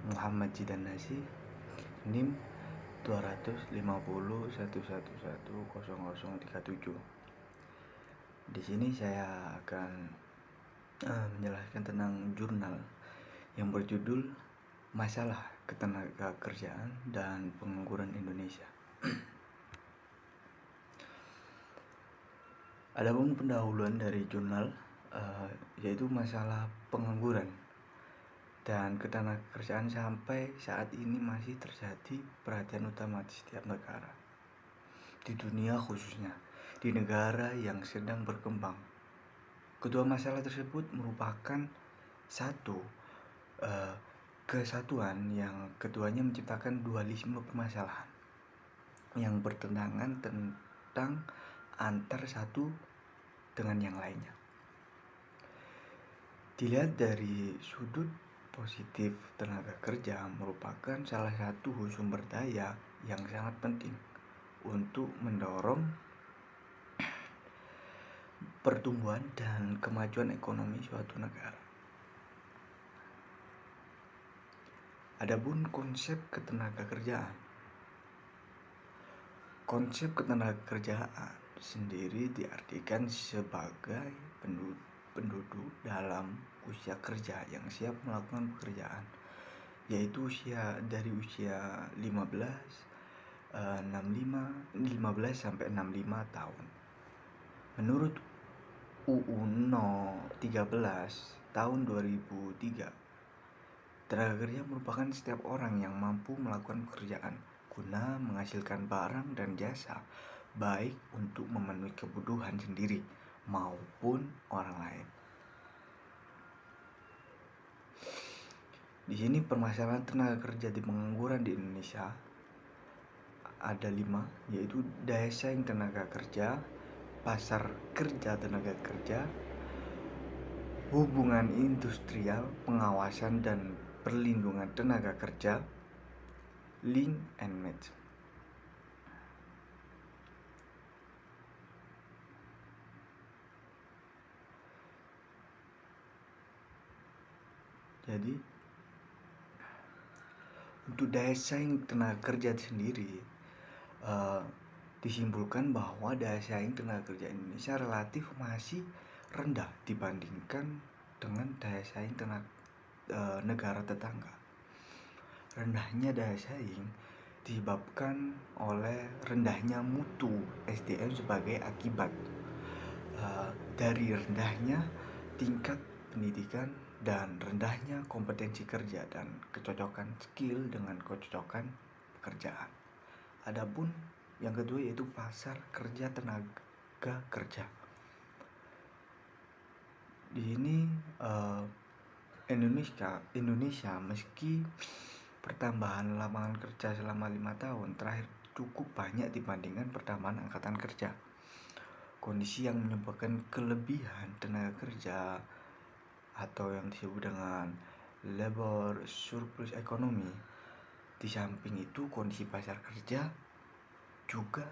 Muhammad Jidan Nasi, NIM 25011110037. Di sini saya akan menjelaskan tentang jurnal yang berjudul Masalah Ketenagakerjaan dan Pengangguran Indonesia. Adapun pendahuluan dari jurnal yaitu masalah pengangguran dan ketenagakerjaan sampai saat ini masih terjadi perhatian utama di setiap negara, di dunia khususnya di negara yang sedang berkembang. Kedua masalah tersebut merupakan satu kesatuan yang keduanya menciptakan dualisme permasalahan yang bertentangan tentang antar satu dengan yang lainnya. Dilihat dari sudut positif, tenaga kerja merupakan salah satu sumber daya yang sangat penting untuk mendorong pertumbuhan dan kemajuan ekonomi suatu negara. Adapun konsep ketenagakerjaan. Konsep ketenagakerjaan sendiri diartikan sebagai penduduk dalam usia kerja yang siap melakukan pekerjaan, yaitu dari usia 15 sampai 65 tahun. Menurut UU No 13 tahun 2003, tenaga kerja merupakan setiap orang yang mampu melakukan pekerjaan guna menghasilkan barang dan jasa, baik untuk memenuhi kebutuhan sendiri maupun orang lain. Di sini permasalahan tenaga kerja di pengangguran di Indonesia ada 5, yaitu daya saing tenaga kerja, pasar kerja tenaga kerja, hubungan industrial, pengawasan dan perlindungan tenaga kerja, link and match. Jadi untuk daya saing tenaga kerja sendiri disimpulkan bahwa daya saing tenaga kerja Indonesia relatif masih rendah dibandingkan dengan daya saing negara tetangga. Rendahnya daya saing disebabkan oleh rendahnya mutu SDM sebagai akibat dari rendahnya tingkat pendidikan dan rendahnya kompetensi kerja dan kecocokan skill dengan kecocokan pekerjaan. Adapun yang kedua yaitu pasar kerja tenaga kerja. Di sini Indonesia meski pertambahan lapangan kerja selama 5 tahun terakhir cukup banyak dibandingkan pertambahan angkatan kerja. Kondisi yang menyebabkan kelebihan tenaga kerja atau yang disebut dengan labor surplus ekonomi. Di samping itu kondisi pasar kerja juga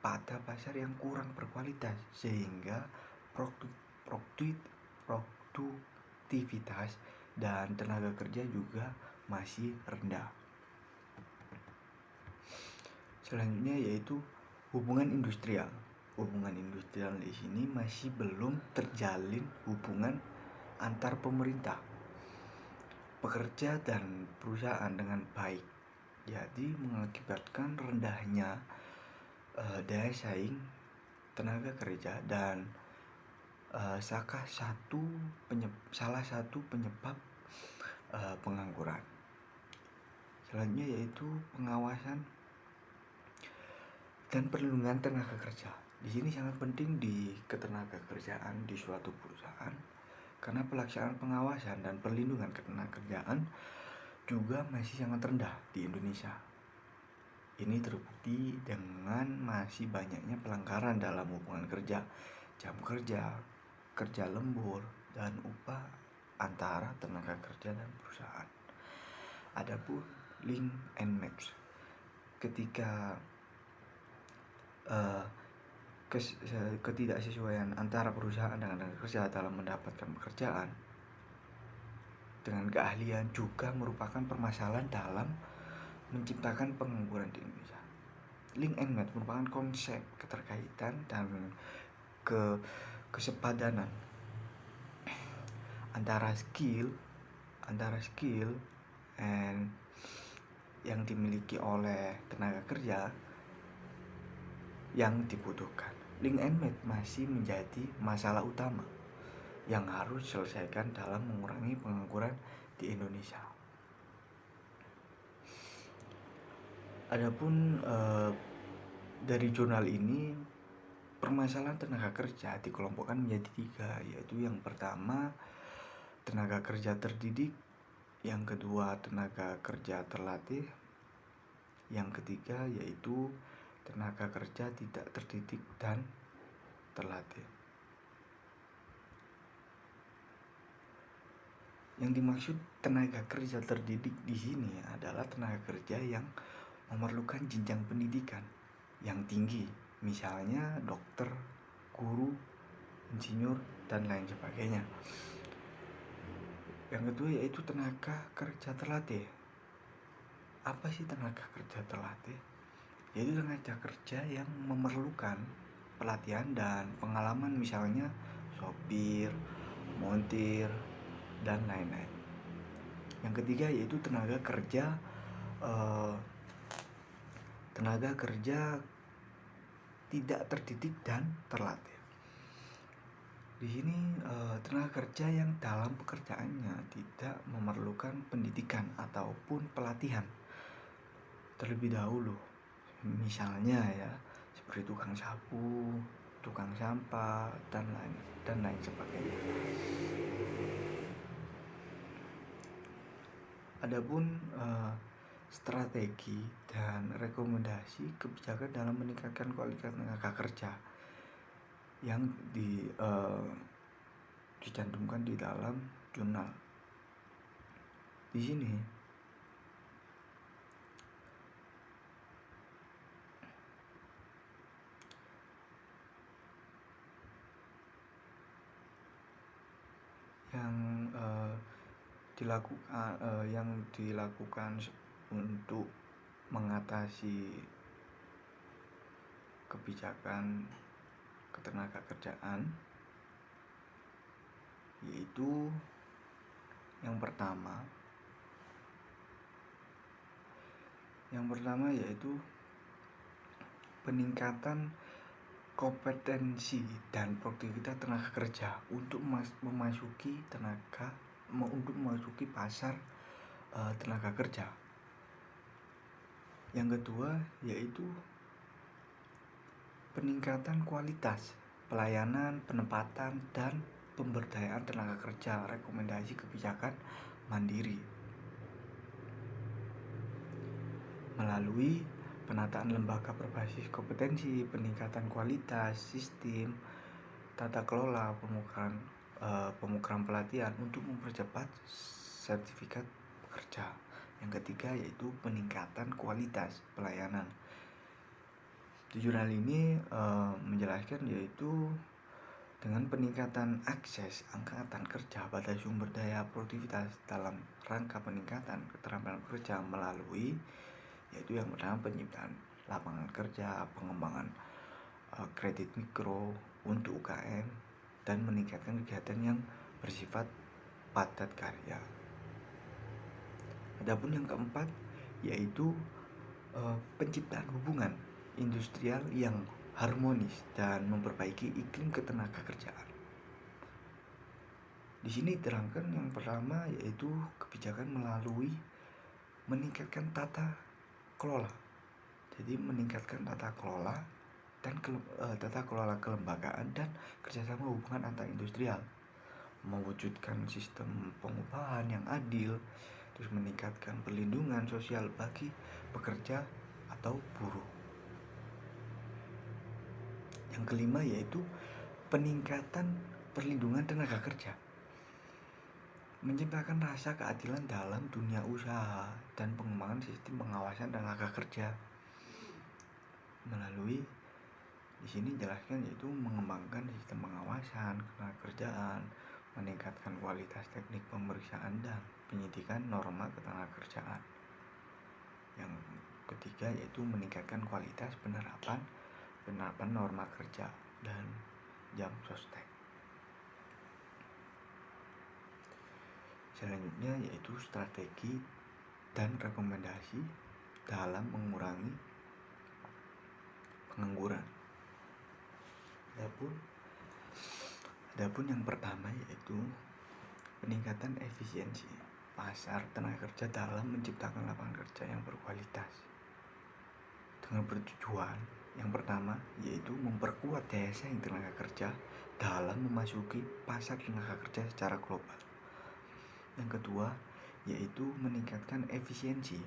pada pasar yang kurang berkualitas sehingga produktivitas dan tenaga kerja juga masih rendah. Selanjutnya yaitu hubungan industrial. Hubungan industrial di sini masih belum terjalin hubungan antar pemerintah, pekerja dan perusahaan dengan baik. Jadi mengakibatkan rendahnya daya saing tenaga kerja dan salah satu penyebab pengangguran. Selanjutnya yaitu pengawasan dan perlindungan tenaga kerja. Di sini sangat penting di ketenagakerjaan di suatu perusahaan karena pelaksanaan pengawasan dan perlindungan ketenagakerjaan juga masih sangat rendah di Indonesia. Ini terbukti dengan masih banyaknya pelanggaran dalam hubungan kerja, jam kerja, kerja lembur, dan upah antara tenaga kerja dan perusahaan. Adapun link and match, ketika ketidaksesuaian antara perusahaan dengan tenaga kerja dalam mendapatkan pekerjaan dengan keahlian juga merupakan permasalahan dalam menciptakan pengangguran di Indonesia. Link and match merupakan konsep keterkaitan dan kesepadanan antara skill and yang dimiliki oleh tenaga kerja yang dibutuhkan. Link and match masih menjadi masalah utama yang harus diselesaikan dalam mengurangi pengangguran di Indonesia. Adapun dari jurnal ini, permasalahan tenaga kerja dikelompokkan menjadi 3, yaitu yang pertama tenaga kerja terdidik, yang kedua tenaga kerja terlatih, yang ketiga yaitu tenaga kerja tidak terdidik dan terlatih. Yang dimaksud tenaga kerja terdidik di sini adalah tenaga kerja yang memerlukan jenjang pendidikan yang tinggi, misalnya dokter, guru, insinyur, dan lain sebagainya. Yang kedua yaitu tenaga kerja terlatih. Apa sih tenaga kerja terlatih? Yaitu tenaga kerja yang memerlukan pelatihan dan pengalaman, misalnya sopir, montir, dan lain-lain. Yang ketiga yaitu tenaga kerja tidak terdidik dan terlatih. Di sini tenaga kerja yang dalam pekerjaannya tidak memerlukan pendidikan ataupun pelatihan terlebih dahulu, misalnya ya seperti tukang sapu, tukang sampah, dan lain sebagainya. Adapun strategi dan rekomendasi kebijakan dalam meningkatkan kualitas tenaga kerja yang dicantumkan di dalam jurnal. Di sini yang dilakukan untuk mengatasi kebijakan ketenaga kerjaan, yaitu yang pertama yaitu peningkatan kompetensi dan produktivitas tenaga kerja untuk memasuki pasar tenaga kerja. Yang kedua yaitu peningkatan kualitas pelayanan, penempatan, dan pemberdayaan tenaga kerja, rekomendasi kebijakan mandiri melalui penataan lembaga berbasis kompetensi, peningkatan kualitas sistem tata kelola, pemrograman pelatihan untuk mempercepat sertifikat pekerja. Yang ketiga yaitu peningkatan kualitas pelayanan. Jurnal ini menjelaskan yaitu dengan peningkatan akses angkatan kerja pada sumber daya produktivitas dalam rangka peningkatan keterampilan kerja melalui yaitu yang pertama penciptaan lapangan kerja, pengembangan kredit mikro untuk UKM, dan meningkatkan kegiatan yang bersifat padat karya. Adapun yang keempat yaitu penciptaan hubungan industrial yang harmonis dan memperbaiki iklim ketenaga kerjaan. Di sini diterangkan yang pertama yaitu kebijakan melalui meningkatkan tata kelola. Jadi meningkatkan tata kelola dan tata kelola kelembagaan dan kerjasama hubungan antar industrial, mewujudkan sistem pengupahan yang adil, terus meningkatkan perlindungan sosial bagi pekerja atau buruh. Yang kelima yaitu peningkatan perlindungan tenaga kerja, menciptakan rasa keadilan dalam dunia usaha dan pengembangan sistem pengawasan tenaga kerja melalui di sini jelaskan yaitu mengembangkan sistem pengawasan tenaga kerjaan, meningkatkan kualitas teknik pemeriksaan dan penyidikan norma ketenagakerjaan. Yang ketiga yaitu meningkatkan kualitas penerapan norma kerja dan jam sostek. Selanjutnya yaitu strategi dan rekomendasi dalam mengurangi pengangguran. Adapun yang pertama yaitu peningkatan efisiensi pasar tenaga kerja dalam menciptakan lapangan kerja yang berkualitas. Dengan bertujuan yang pertama yaitu memperkuat daya saing tenaga kerja dalam memasuki pasar tenaga kerja secara global. Yang kedua yaitu meningkatkan efisiensi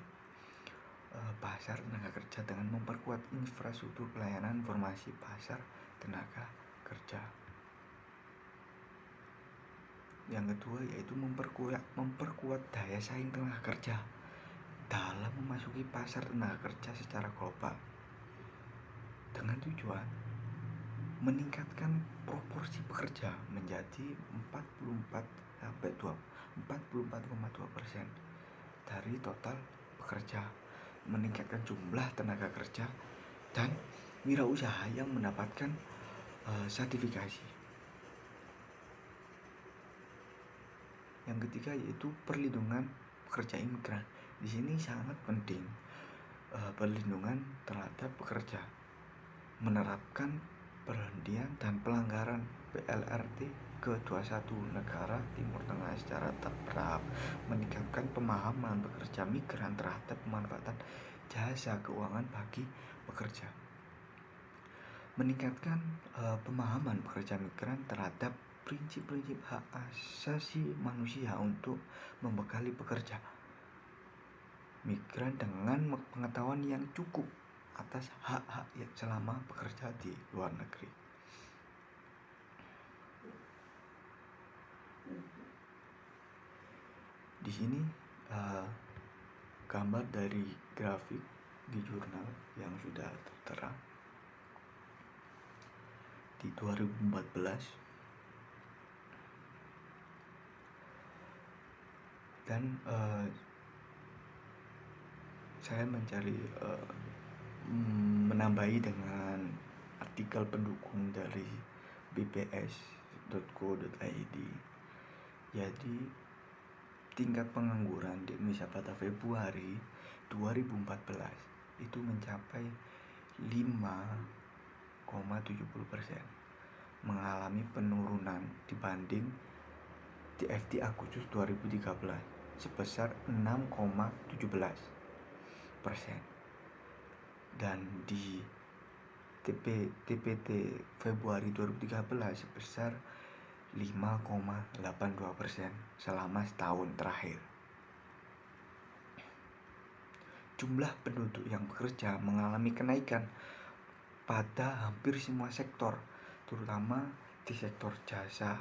pasar tenaga kerja dengan memperkuat infrastruktur pelayanan informasi pasar tenaga kerja. Yang kedua yaitu memperkuat daya saing tenaga kerja dalam memasuki pasar tenaga kerja secara global dengan tujuan meningkatkan proporsi pekerja menjadi 44,2% dari total pekerja, meningkatkan jumlah tenaga kerja dan wirausaha yang mendapatkan sertifikasi. Yang ketiga yaitu perlindungan pekerja imigran. Di sini sangat penting perlindungan terhadap pekerja, menerapkan perhentian dan pelanggaran PLRT ke-21 negara Timur Tengah secara bertahap, meningkatkan pemahaman pekerja migran terhadap pemanfaatan jasa keuangan bagi pekerja, meningkatkan pemahaman pekerja migran terhadap prinsip-prinsip hak asasi manusia untuk membekali pekerja migran dengan pengetahuan yang cukup atas hak-hak yang selama bekerja di luar negeri. Di sini gambar dari grafik di jurnal yang sudah tertera di 2014 dan saya mencari menambahi dengan artikel pendukung dari bps.co.id. Jadi tingkat pengangguran di Indonesia pada Februari 2014 itu mencapai 5,70%, mengalami penurunan dibanding TFT Agustus 2013 sebesar 6,17%, dan di TPT Februari 2013 sebesar 5,82% selama setahun terakhir. Jumlah penduduk yang bekerja mengalami kenaikan pada hampir semua sektor, terutama di sektor jasa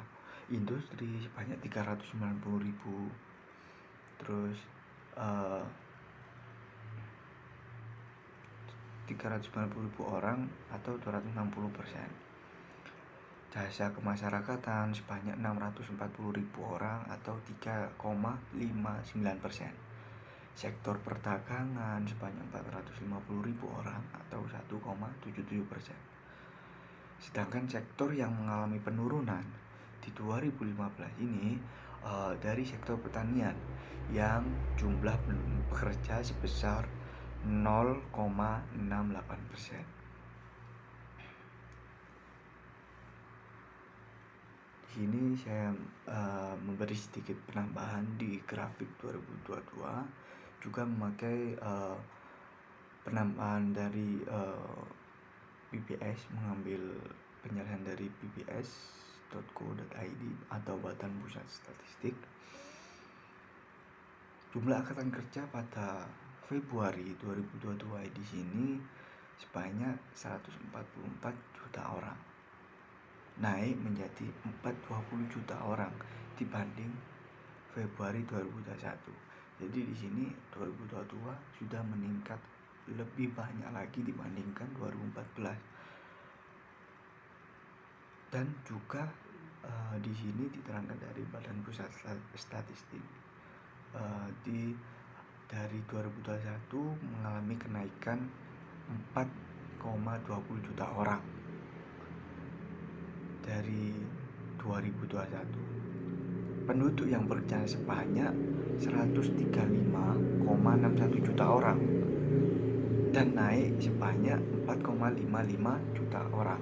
industri sebanyak 390.000, terus 390.000 orang atau 260%. Jasa kemasyarakatan sebanyak 640.000 orang atau 3,59%. Sektor perdagangan sebanyak 450.000 orang atau 1,77%. Sedangkan sektor yang mengalami penurunan di 2015 ini dari sektor pertanian yang jumlah pekerja sebesar 0,68%. Di sini saya memberi sedikit penambahan di grafik 2022, juga memakai penambahan dari BPS, mengambil penyerahan dari bps.co.id atau Badan Pusat Statistik. Jumlah angkatan kerja pada Februari 2022 di sini sebanyak 144 juta orang, naik menjadi 420 juta orang dibanding Februari 2021. Jadi di sini 2022 sudah meningkat lebih banyak lagi dibandingkan 2014. Dan juga di sini diterangkan dari Badan Pusat Statistik dari 2021 mengalami kenaikan 4,20 juta orang dari 2021. Penduduk yang bekerja sebanyak 135,61 juta orang dan naik sebanyak 4,55 juta orang.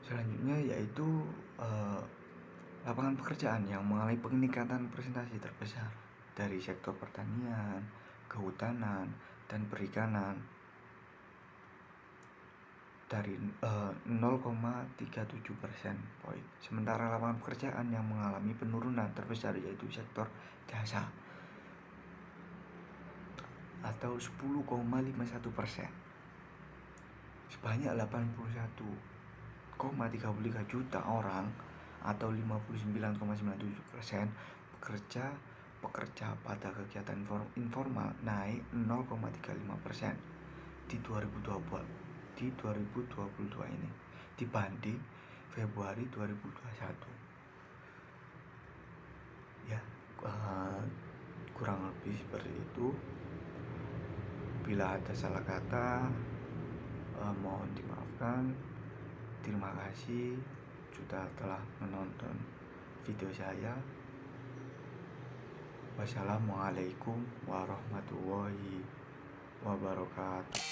Selanjutnya yaitu lapangan pekerjaan yang mengalami peningkatan presentasi terbesar dari sektor pertanian, kehutanan, dan perikanan dari 0,37% poin. Sementara lapangan pekerjaan yang mengalami penurunan terbesar yaitu sektor jasa atau 10,51%. Sebanyak 81,33 juta orang atau 59,97% pekerja pada kegiatan informal naik 0,35% di 2022 ini dibanding Februari 2021. Ya, kurang lebih seperti itu. Bila ada salah kata, mohon dimaafkan. Terima kasih sudah telah menonton video saya. Wassalamualaikum warahmatullahi wabarakatuh.